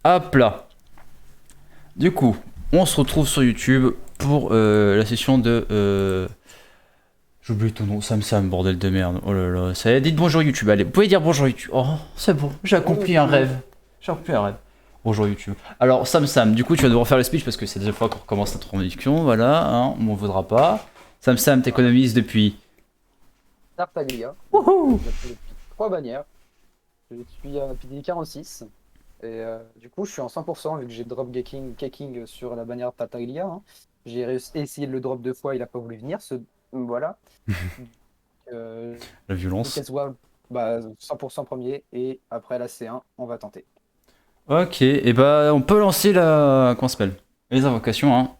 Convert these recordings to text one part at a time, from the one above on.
Hop là. Du coup, on se retrouve sur YouTube pour la session de... J'oublie ton nom, Sam, bordel de merde. Oh là là, ça y est, dites bonjour YouTube, allez, vous pouvez dire bonjour YouTube. Oh, c'est bon, j'ai accompli un rêve. J'ai accompli un rêve. Bonjour YouTube. Alors, Sam, du coup, tu vas devoir faire le speech parce que c'est la deuxième fois qu'on recommence notre introduction, voilà, hein, on m'en voudra pas. Sam, t'économises depuis... Tartaglia. Wouhou. Depuis 3 bannières. Je suis à PD 46. Et du coup, je suis en 100% vu que j'ai drop caking sur la bannière Tartaglia. Hein. J'ai réussi à essayer de le drop 2 fois, il a pas voulu venir. Voilà. La violence. Kazuha, bah, 100% premier. Et après la C1, on va tenter. Ok, et bah on peut lancer la... Comment ça s'appelle? Les invocations, hein.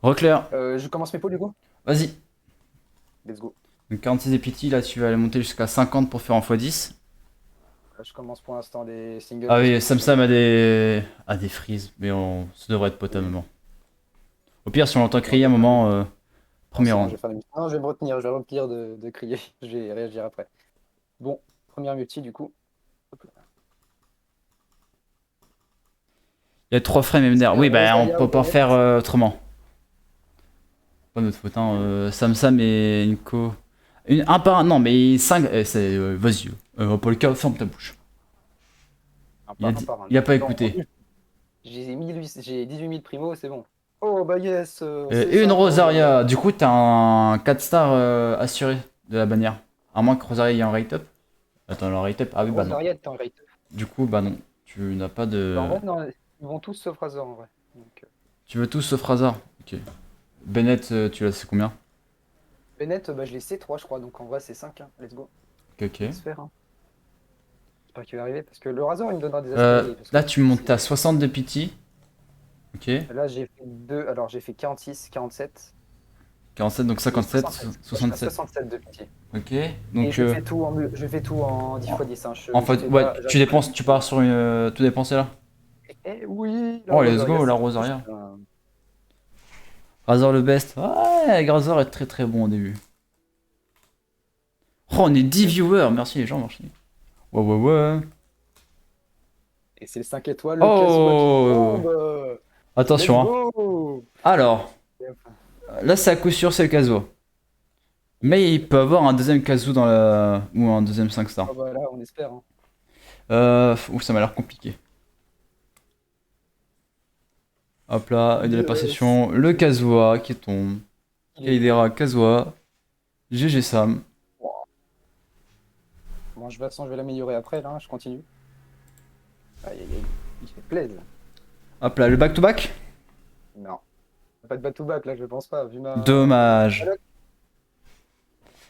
Reclair, Je commence mes pots du coup. vas-y. Let's go. Donc 46 épiti, là tu vas aller monter jusqu'à 50 pour faire en x10. Là, je commence pour l'instant les singles. Ah oui, Sam a des... a des frises, mais ça devrait être potable moment. Au pire, si on l'entend crier à un moment, premier Non, round. je vais faire non, je vais me retenir, de crier. Je vais réagir après. Bon, première multi du coup. Hop là. Il y a 3 frames MDR. Oui, bah on peut pas faire autrement. Pas notre faute, hein. Sam et Nico. Un par un, non, mais 5. C'est. Vas-y, Polka, ferme ta bouche. Il a pas écouté. J'ai 18 000 primo, c'est bon. Oh bah yes. Et une Rosaria. Du coup, t'as un 4 stars assuré de la bannière. À moins que Rosaria ait un rate-up. Attends, le rate-up. Ah oui, bah non. Rosaria est en rate. Du coup, bah non. Tu n'as pas de. En vrai, non, ils vont tous sauf Razor en vrai. Donc, Tu veux tous sauf Razor. Ok. Bennett, tu l'as, c'est combien? Bennett, bah, je l'ai C3, je crois, donc en vrai, c'est 5. Hein. Let's go. Ok. Laisse faire. Hein. J'espère qu'il va arriver parce que le Razor, il me donnera des Euh, aspérités. Parce là, que tu montes à 60 de pity. Ok. là, j'ai fait 2. Alors, j'ai fait 46, 47. 47, donc 57, 67. Je suis à 67. 67 de pitié. Ok. Et Donc, je fais tout en 10 x 10. Hein. en Je fait, fais ouais, pas, tu dépenses, tu pars sur une. Tout dépenser là. Eh oui, la Oh, let's go, Rosaria, la c'est Rosaria. juste Razor le best. Ouais, Razor est très très bon au début. Oh, on est 10 viewers. Merci les gens, merci. Ouais. Et c'est le 5 étoiles, le Kazuha qui Oh. tombe. Let's Attention, hein. go. Alors, là, c'est à coup sûr, c'est le Kazuo. Mais il peut avoir un deuxième Kazu dans la. Ou un deuxième 5 stars. Ah bah là, on espère. Hein. Ouf, ça m'a l'air compliqué. Hop là, de la perception, le Kazuha qui tombe. Kaidera, Kazuha. GG Sam. Bon, de toute façon, je vais l'améliorer après, là, je continue. Aïe, aïe, aïe. Il fait plaisir. Hop là, le back-to-back. Non. Pas de back-to-back, là, je pense pas, vu ma... Dommage. Là,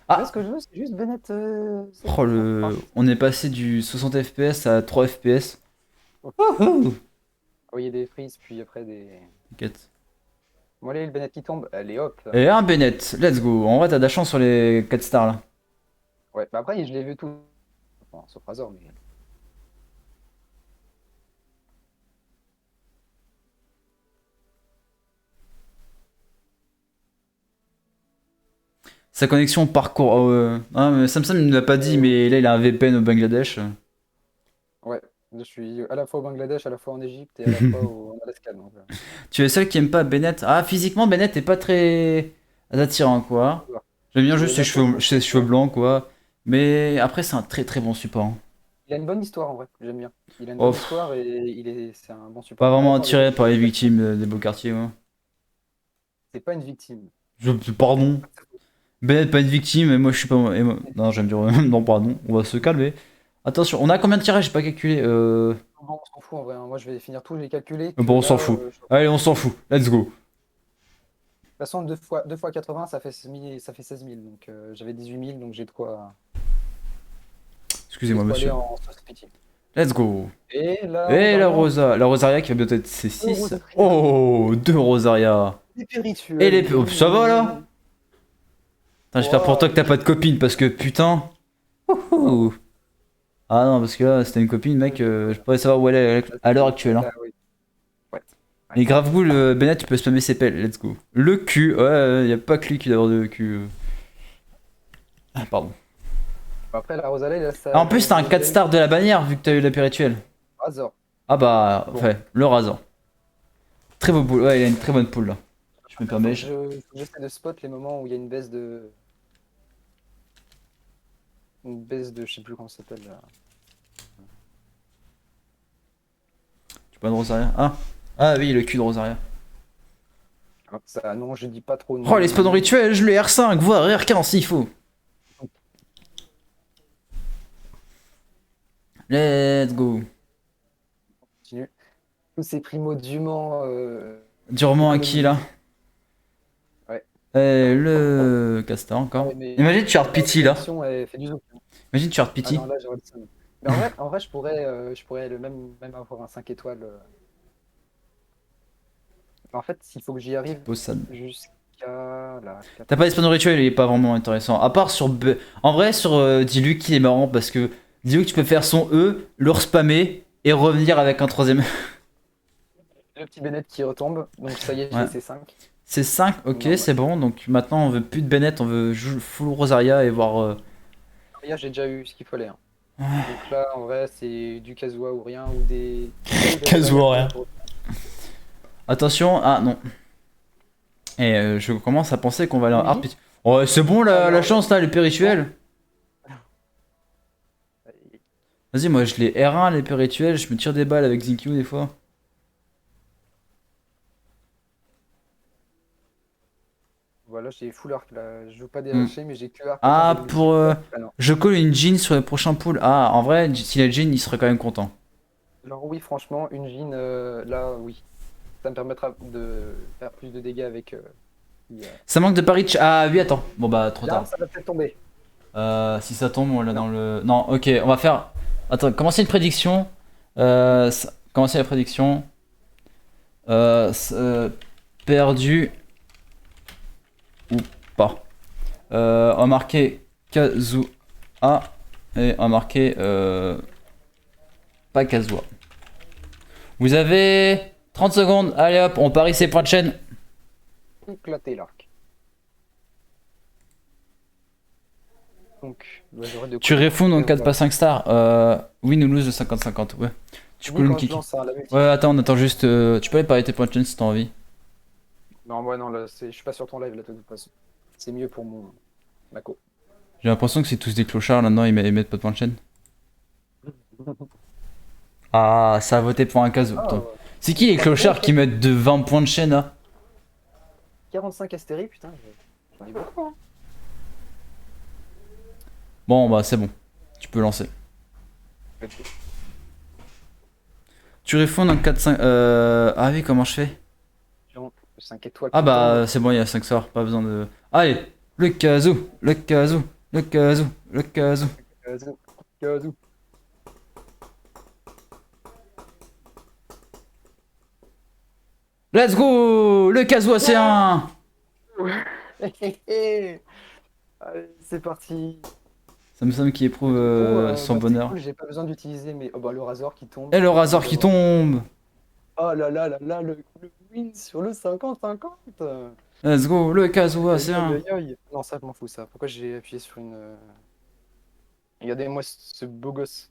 Ah, ce que je veux, c'est juste Bennett... oh, on est passé du 60 FPS à 3 FPS. Wouhou. envoyer des frises, puis après des... T'inquiète. Bon, allez, le Bennett qui tombe, allez, hop. Et un Bennett, let's go. En vrai, t'as de la chance sur les 4 stars là. Ouais, bah après, je l'ai vu tout. Bon, sauf Razor, mais... Sa connexion parcours. Ah, mais Samsung ne l'a pas dit, mais là il a un VPN au Bangladesh. Ouais, je suis à la fois au Bangladesh, à la fois en Égypte et à la fois en Alaska. Donc, Tu es le seul qui aime pas Bennett. Ah, physiquement, Bennett est pas très attirant quoi. J'aime bien juste ses cheveux blancs quoi. Mais après, c'est un très très bon support, hein. Il a une bonne histoire en vrai, j'aime bien. Il a une Oh, bonne histoire et c'est un bon support. pas Ah, vraiment attends, attiré par les victimes des beaux quartiers, moi. c'est pas une victime. Pardon. Bennett, pas une victime, et moi je suis pas. Non, j'aime dire. Non, pardon, on va se calmer. Attention, on a combien de tirages? J'ai pas calculé. Bon, on s'en fout en vrai. Hein. Moi, je vais finir tout, j'ai calculé. Bon, on Là, s'en fout. Allez, on s'en fout. Let's go. De toute façon, 2 fois 80, ça fait 16 000. Donc, j'avais 18 000, donc j'ai de quoi, Excusez-moi, aller monsieur. en sauce pitié. Let's go. Et là, Et la Rosaria qui va bientôt être C6. Oh, deux Rosaria. les spirituels. Et les. Oh, ça va là? Putain, j'espère pour toi que t'as pas de copine parce que putain. Ouhou. Ah non, parce que là, c'était une copine, mec, je pourrais savoir où elle est à l'heure actuelle, hein. Ah, oui. Ouais. Et grave cool, Bennett, tu peux spammer ses pelles, let's go. Le cul, ouais, y a pas que lui qui doit avoir de cul. Ah, pardon. Après, la Rosalie, là, ça. Ah, en plus, t'as un 4 stars de la bannière vu que t'as eu la rituelle. Razor. Ah bah, Bon. ouais, le rasant. Très beau pool. Ouais, il a une très bonne pool là. Je me permets. J'essaie de spot les moments où il y a une baisse de. Une baisse de. Je sais plus comment ça s'appelle là. Tu pas de Rosaria? Ah. Ah oui, le cul de Rosaria. Ça, non, je dis pas trop Oh, les non. spawns rituels, je l'ai R5, voire R15 s'il faut. Let's go. Continue. Tous ces primos dûment. Durement acquis là. Ouais. Le castor Ah encore. ouais, mais Imagine tu hard la pity là. connexion, elle fait du zoom. Imagine tu hard Ah pity. non, là, j'aurais le seum. Mais en vrai, je pourrais même avoir un 5 étoiles. En fait, s'il faut que j'y arrive Bossade. jusqu'à la T'as pas d'espawn rituel, il est pas vraiment intéressant. À part sur. En vrai, sur Diluc, il est marrant parce que Diluc, tu peux faire son E, le spammer et revenir avec un troisième. le petit Bennett qui retombe. Donc ça y est, Ouais. j'ai ces 5. C'est 5, ok, c'est bon. Donc maintenant, on veut plus de Bennett, on veut full Rosaria et voir. Là, j'ai déjà eu ce qu'il fallait, hein. Donc là, en vrai, c'est du Kazuha ou rien, ou des. Kazuha ou rien. Attention, ah non. Et je commence à penser qu'on va aller en hard pity. Oh, c'est bon la chance là, l'épée rituelle. Vas-y, moi je les R1, l'épée rituelle, je me tire des balles avec Zinkyu des fois. Voilà, j'ai full arc là. Je joue pas des hachés, mais j'ai que arc. Ah, Attends, pour. ah non. Je colle une jean sur les prochains pools. Ah, en vrai, s'il a jean, il serait quand même content. Alors oui, franchement, une Jean, là, oui. Ça me permettra de faire plus de dégâts avec. Ça manque de Parich. Ah oui, attends. Bon bah, trop Là, tard. ça va peut-être tomber. Si ça tombe, on l'a Non. dans le. Non, ok, on va faire. Attends, commencer une prédiction. Commencer la prédiction. Perdu ou pas. On va marquer Kazuha et on va marquer pas Kazuha. Vous avez 30 secondes. Allez hop, on parie ses points de chaîne. Éclater l'arc. Donc, bah, j'aurais de Tu quoi- refonds donc 4 voilà. pas 5 stars. Win ou lose de 50-50. Ouais. Tu peux Ni le quand je kick. lance à la multi. Ouais, attends, on attend juste. Tu peux aller parier tes points de chaîne si t'as envie. Non, ouais, non, là, je suis pas sur ton live là, de toute façon. C'est mieux pour mon Mako. J'ai l'impression que c'est tous des clochards là-dedans, ils mettent pas de points de chaîne. Ah, ça a voté pour un caso. Ah, C'est qui les clochards qui mettent de 20 points de chaîne là? 45 astéries, putain, j'en ai beaucoup, hein. Bon, bah c'est bon. Tu peux lancer. Tu refonds dans 4-5. Ah oui, comment je fais? 5 étoiles. Ah qui bah c'est bon, il y a 5 sorts, pas besoin de. Allez, le casou, le casou, le casou, le casou. tombent. Kazoo. Let's go! Le casou océan! Allez, c'est parti. Samsung qui éprouve son Bah, c'est bonheur. cool, j'ai pas besoin d'utiliser mais oh, bah, le Razor qui tombe. Et le rasoir qui tombe! Oh là là là là, le win sur le 50-50. Let's go, le casou Aïe, océan! aïe, aïe. Non, ça, je m'en fous, ça. Pourquoi j'ai appuyé sur une. Regardez-moi ce beau gosse.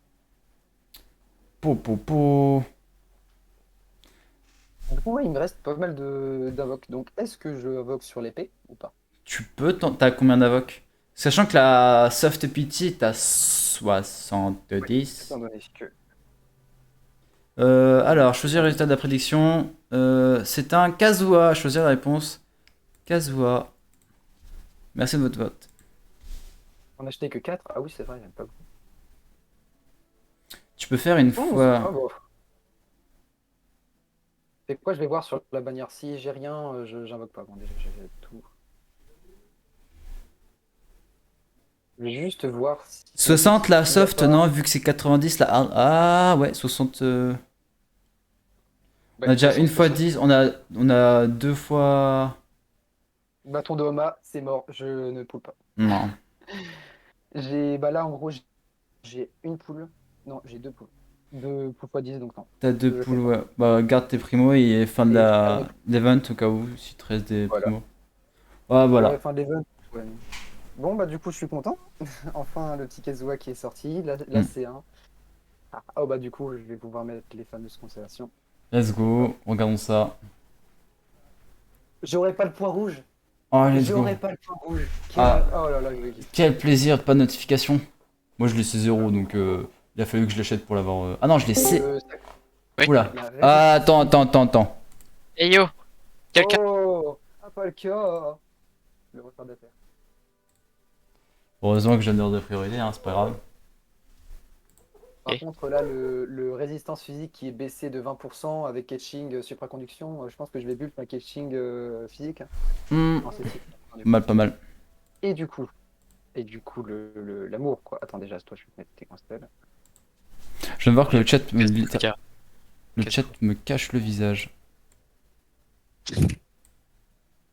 Po po po. Du coup, ouais, il me reste pas mal d'invoques. Donc, est-ce que je invoque sur l'épée ou pas? Tu peux t'as combien d'invoques? Sachant que la soft pity t'as 70. Étant donné que. Alors, choisir le résultat de la prédiction. C'est un Kazuha. Choisir la réponse. Kazuha. Merci de votre vote. On a acheté que 4. Ah oui, c'est vrai, il n'y en a pas beaucoup. Tu peux faire une Oh, c'est fois. pas beau. C'est quoi, je vais voir sur la bannière. Si j'ai rien, j'invoque pas. Bon, déjà, j'ai tout. Je vais juste voir si. 60 la s'il y a soft, pas- non, vu que c'est 90 la hard. Ah ouais, 60. Bah, On a déjà 60, une fois 60. 10, on a deux fois. Bâton de Homa, c'est mort. Je ne poule pas. Non. Bah là, en gros, j'ai une poule. Non, j'ai deux poules. Deux poules x 10, donc non. T'as deux Je poules, fais pas. ouais. Bah, garde tes primos et fin de Et la ferme. l'event au cas où, si te reste des Voilà. primos. Ouais, voilà. Ouais, fin de l'event. Ouais. Bon, bah du coup, je suis content. Enfin, le petit Kazuha qui est sorti. Là, Mm. c'est un. Oh bah du coup, je vais pouvoir mettre les fameuses constellations. Let's go, regardons ça. J'aurai pas le point rouge. Oh, let's go. J'aurai pas le point rouge. Ah, Oh là là, quel plaisir, pas de notification. Moi, je l'ai C 0, donc il a fallu que je l'achète pour l'avoir. Ah non, je l'ai C. Oui. Oula. La Ah, résistance. attends. Hey yo, quelqu'un. Oh, ah, pas le cas. Le retardataire. Heureusement que j'ai une heure de priorité, hein, c'est pas grave. Par Ok. contre, là, le résistance physique qui est baissé de 20% avec catching supraconduction, je pense que je vais buff ma catching physique. Hmm, Non, c'est si. pas mal. Et du coup, l'amour, quoi. Attends, déjà, toi, je vais te mettre tes constelles. Je viens de voir que Quelqu'un. le chat me cache le visage.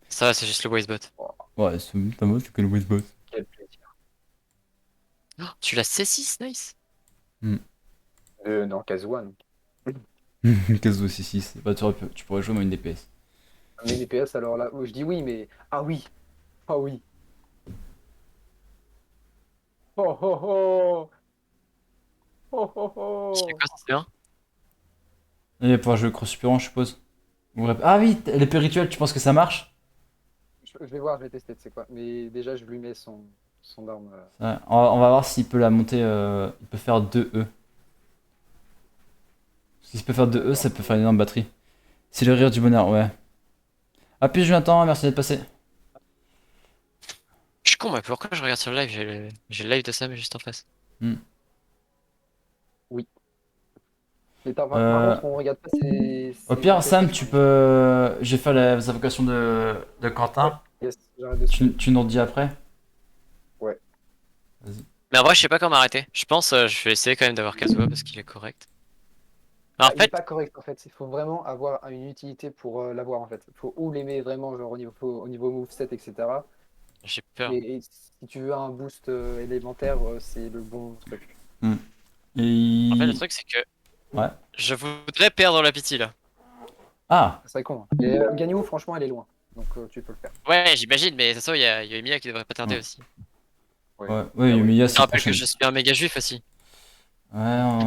Ça va, c'est juste le Wisebot. Oh, Ouais, c'est pas moi, c'est que le Wizbot. quel plaisir. Oh, tu l'as C6, nice. Non, Kazuan. Kazuo 6-6. Bah, tu pourrais jouer moi une DPS. Mais les PS, alors là, je dis oui, mais. Ah oui! Ah oui! Oh oh oh! Oh oh Il fait oh! quoi, c'est un? Et pouvoir jouer cross suppléant, je suppose. Ah oui, l'épée rituelle, tu penses que ça marche? Je vais voir, je vais tester, tu sais quoi. Mais déjà, je lui mets son arme. Ouais, on va voir s'il peut la monter. Il peut faire 2 E. S'il peut faire 2 E, ça peut faire une énorme batterie. C'est le rire du bonheur, ouais. Ah, puis Jonathan, merci d'être passé. Je suis con, mais pourquoi je regarde sur le live? J'ai le live de Sam juste en face. Oui. Mais par Euh, contre, on regarde pas Au ses pire, Sam, statistiques, tu hein. peux. J'ai fait les invocations de Ouais, Quentin. yes, j'arrête de suivre. Tu nous redis après? Ouais. Vas-y. Mais en vrai, je sais pas comment arrêter. Je pense, je vais essayer quand même d'avoir Kazuha parce qu'il est correct. Alors, Ah, en il est fait, pas correct en fait. Il faut vraiment avoir une utilité pour l'avoir en fait. Il faut ou l'aimer vraiment genre au niveau moveset, etc. j'ai peur. Et si tu veux un boost élémentaire, c'est le bon truc. Hmm. En fait, le Et. truc, c'est que Ouais. je voudrais perdre la pitié là. Ah! Ça serait con, hein. Et Ganyu, franchement, elle est loin. Donc tu peux le faire. Ouais, j'imagine, mais de toute façon, il y a Emilia qui devrait pas tarder Ouais, aussi. Ouais. ouais, Ah ouais. Yumiya, Je te c'est rappelle que prochaine. je suis un méga juif aussi. Ouais,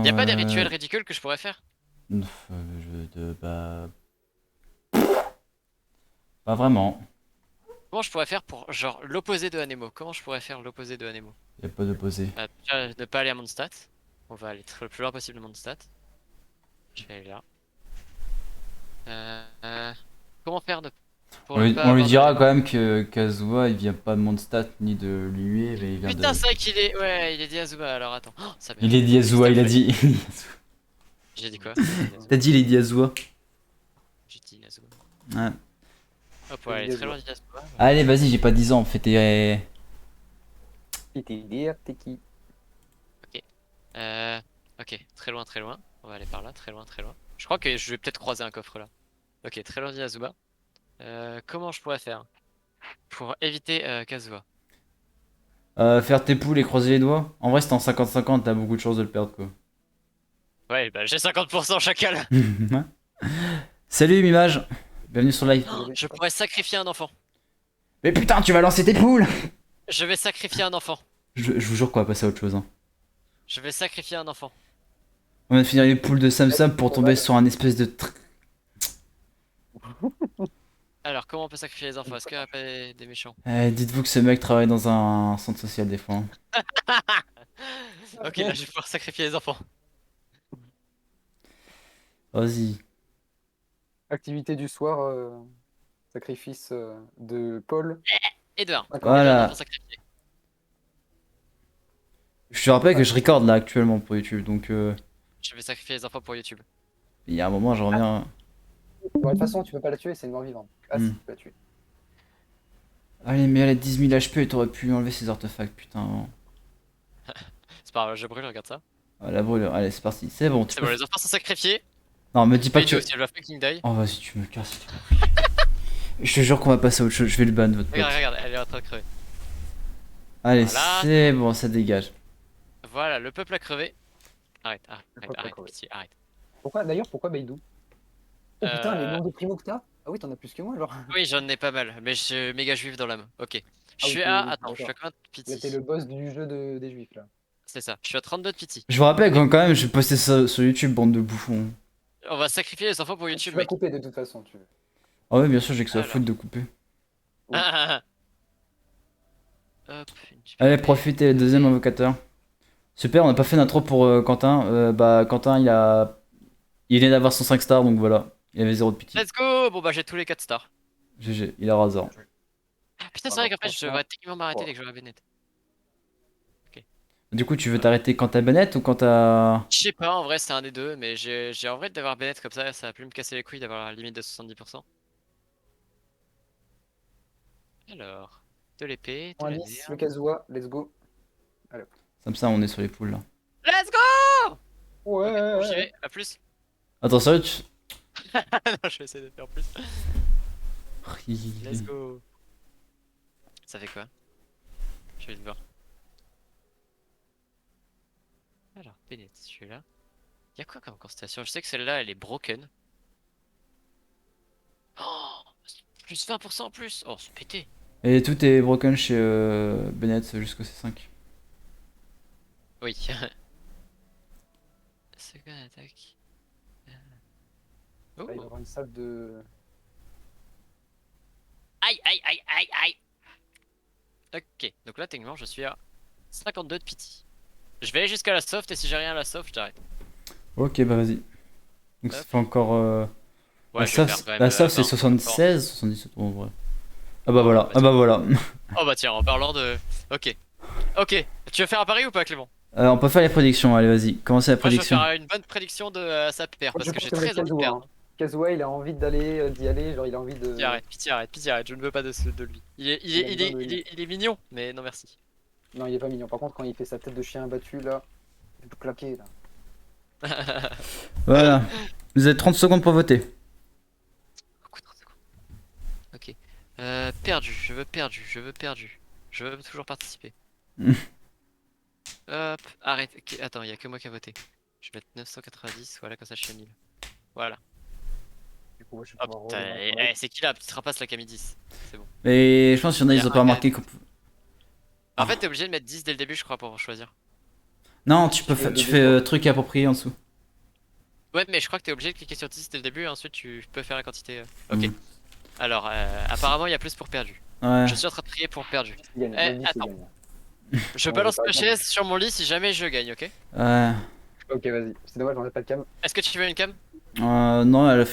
Y a pas des rituels ridicules que je pourrais faire? Bah. Pas vraiment. Comment je pourrais faire pour, genre, l'opposé de Anemo? Comment je pourrais faire l'opposé de Anemo? Y a pas de posé. Déjà, ne pas aller à Mondstadt. On va aller le plus loin possible de Mondstadt. Je vais aller là. Comment faire pour ne pas On lui avoir de dira Anemo? quand même que Kazuha il vient pas de Mondstadt ni de l'UE, mais il vient de. Putain, c'est vrai qu'il est. Ouais, il est dit Azuma, alors attends. Oh, ça Il est dit Azua, il a dit. J'ai dit quoi? J'ai dit Azuma. T'as dit il est dit Azua. J'ai dit Azuma. Ouais. Hop, ouais, elle est très loin d'Azuma. Allez, vas-y, j'ai pas 10 ans, fais tes. Et t'es dire, t'es qui? Ok. Ok, très loin, très loin. On va aller par là, très loin, très loin. Je crois que je vais peut-être croiser un coffre là. Ok, très loin d'Azuma. Comment je pourrais faire pour éviter Kazuha? Faire tes poules et croiser les doigts. En vrai, c'est en 50-50, t'as beaucoup de chances de le perdre quoi. Ouais, bah j'ai 50% chacal. Salut Mimage, bienvenue sur live. Désolé. Je pourrais sacrifier un enfant. Mais putain, tu vas lancer tes poules! Je vais sacrifier un enfant. Je vous jure qu'on va passer à autre chose. Hein. Je vais sacrifier un enfant. On va finir les poules de Sam Sam pour On tomber va- sur un espèce de. Alors, comment on peut sacrifier les enfants? Est-ce qu'il y a pas des méchants? Dites-vous que ce mec travaille dans un centre social des fois. Hein. Ok, là je vais pouvoir sacrifier les enfants. Vas-y. Activité du soir, sacrifice de Paul. Et de un. D'accord. Et de un Voilà. enfant sacrifié. Je te rappelle que je record là actuellement pour YouTube, donc Je vais sacrifier les enfants pour YouTube. il y a un moment, je reviens. Bon, de toute façon, tu peux pas la tuer, c'est une mort vivante. Ah si, Hmm. tu peux la tuer. Allez, mais elle a 10 000 HP et t'aurais pu enlever ses artefacts, putain. C'est pas grave, je brûle, regarde ça. Ah, la brûlure, allez, c'est parti. C'est bon, tu C'est peux. bon, les enfants sont sacrifiés. Non, me dis pas Et que. aussi, elle va fucking die. Oh, vas-y, tu me casses. Je te jure qu'on va passer à autre chose. Je vais le ban, votre pote. Regarde, regarde, elle est en train de crever. Allez, Voilà. c'est bon, ça dégage. Voilà, le peuple a crevé. Arrête, Le peuple a arrête, crevé. pitié, arrête. Pourquoi Beidou? Oh putain, les Euh, noms de primo que t'as? Ah oui, t'en as plus que moi, genre. Oui, j'en ai pas mal, mais je suis méga juif dans l'âme. Ok. Je Ah oui, suis t'es à. oui, Attends, je suis à d'accord. combien de Là, pitié? t'es le boss du jeu des juifs, là. C'est ça, je suis à 32 de pity. Je vous rappelle quand même, je vais poster ça sur YouTube, bande de bouffons. On va sacrifier les enfants pour Tu YouTube, vas mec. couper de toute façon, tu veux. Ah ouais, bien sûr, j'ai que ça à Alors. foutre de couper. Oui. Hop, une petite Allez, paix. profitez, le deuxième invocateur. Super, on n'a pas fait d'intro pour Quentin. Bah, Quentin, il vient d'avoir son 5 stars, donc voilà. Il avait 0 de pitié. Let's go! Bon bah j'ai tous les 4 stars. GG, il a razor. Putain, c'est Ah, vrai bah, qu'après je franchement, devrais techniquement m'arrêter ouais. dès que j'aurai Bennett. Du coup, tu veux t'arrêter quand t'as Bennett ou quand t'as. Je sais pas, en vrai c'est un des deux, mais j'ai en vrai d'avoir Bennett comme ça va plus me casser les couilles d'avoir la limite de 70%. Alors, de l'épée, de Moins la 10, le merde. Kazuha, let's go. Comme ça, on est sur les poules là. Let's go! Ouais, Bon, j'y vais, à plus. Attends, sérieux, tu. Non, je vais essayer de faire plus. Let's go. Ça fait quoi? Je vais le voir. Alors, Bennett, je suis là. Y'a quoi comme constellation? Je sais que celle-là, elle est broken. Oh, plus 20% en plus! Oh, c'est pété! Et tout est broken chez Bennett jusqu'au C5. Oui. Second attaque. Oh. Là, il va y avoir une salle de. Aïe, aïe, aïe, aïe, aïe! Ok, donc là, techniquement, je suis à 52 de pity. Je vais aller jusqu'à la soft et si j'ai rien à la soft, j'arrête. Ok, bah vas-y. Donc ça Hop. fait encore. Ouais, la je vais SAF, faire quand même, la SAF, c'est 20 76, 77 en vrai. Ah bah voilà, ah bah voilà. Oh bah tiens, en parlant de... Ok. Ok, tu veux faire un pari ou pas, Clément? On peut faire les prédictions, allez vas-y, commencez la Moi, je vais prédiction. faire une bonne prédiction de sa paire, Moi, parce je que pense j'ai que ça va être très envie de Kazuha. perdre. Hein. Kazuha, il a envie d'aller, d'y aller, genre il a envie de. Pitié, arrête, pitié, arrête, je ne veux pas de lui. Il est, il Il est, a il besoin est, de il est, il est mignon, mais non merci. Non, il est pas mignon. Par contre, quand il fait sa tête de chien abattu là, il peut claquer là. Voilà, vous avez 30 secondes pour voter. Beaucoup trop de secondes. Ok. Perdu, je veux perdu, je veux perdu. Je veux toujours participer. Hop, arrête. Ok, attends, il y a que moi qui a voté. Je vais mettre 990, voilà, comme ça je suis à 1000. Voilà. Du coup, moi, je vais Oh pouvoir putain, revenir. c'est qui la petite rapace la Camille 10? C'est bon. Et je pense qu'il y en a, Il y ils a ont pas un remarqué qu'on En fait, t'es obligé de mettre 10 dès le début, je crois, pour choisir. Non, tu peux Et tu le fais début. truc approprié en dessous. Ouais, mais je crois que t'es obligé de cliquer sur 10 dès le début, et ensuite tu peux faire la quantité. Ok. Mm. Alors, apparemment, il y a plus pour perdu. Ouais. Je suis en train de prier pour perdu. Il gagne. Eh, Moi, je dis qu'il attends. gagne. Je Bon, balance j'ai pas ma le temps. chaise sur mon lit si jamais je gagne, ok? Ouais. Ok, vas-y. C'est dommage, on a pas de cam. Est-ce que tu veux une cam? Non, elle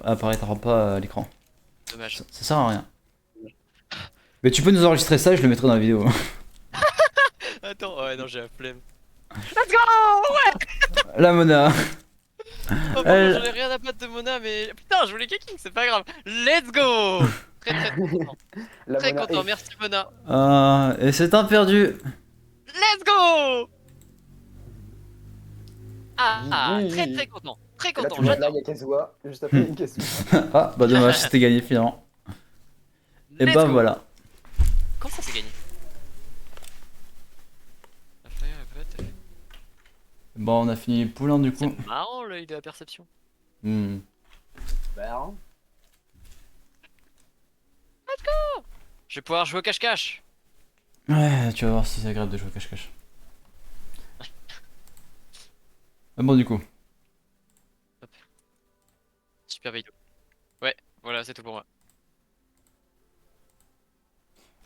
apparaîtra pas à l'écran. Dommage. Ça sert à rien. Mais tu peux nous enregistrer ça et je le mettrai dans la vidéo. Attends, ouais, non, j'ai la flemme. La Mona. Oh, pardon, Elle- j'en ai rien à battre de Mona, mais putain, je voulais kicking, c'est pas grave. Let's go! Très très content. La Très Mona content, est- merci Mona. Et c'est un perdu. Let's go! Ah, Oui. très très content. Très Et là, content, tu vois, là, j'adore. il y a Kazuha. Juste après, il y a Kazuha. Ah, bah dommage, c'était gagné finalement. Et Let's bah go. voilà. Comment ça c'est gagné? Bon, on a fini les poules hein, du coup. C'est marrant l'œil de la perception. Hmm. Bah, hein. Je vais pouvoir jouer au cache-cache. Ouais, tu vas voir si c'est agréable de jouer au cache-cache. Ah bon, du coup. Super vidéo. Ouais, voilà, c'est tout pour moi.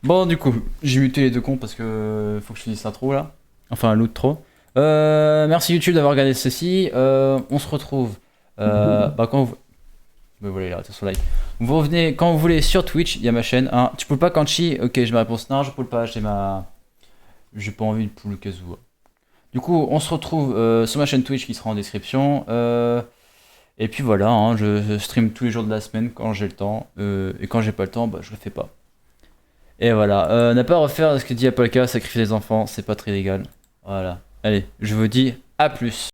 Bon, du coup, j'ai muté les deux cons parce que faut que je finisse l'intro là. Enfin, l'outro. Merci YouTube d'avoir regardé ceci. On se retrouve. Bah, quand vous. Mais voilà, il a arrêté son like. Vous revenez quand vous voulez sur Twitch, il y a ma chaîne. Hein. Tu poules pas Kanchi? Ok, j'ai ma réponse. Non, je poule pas, j'ai ma. J'ai pas envie de poule Kazuha. Du coup, on se retrouve sur ma chaîne Twitch qui sera en description. Et puis voilà, hein, je stream tous les jours de la semaine quand j'ai le temps. Et quand j'ai pas le temps, bah, je le fais pas. Et voilà, n'a pas à refaire ce que dit Apolka, sacrifier les enfants, c'est pas très légal. Voilà. Allez, je vous dis à plus.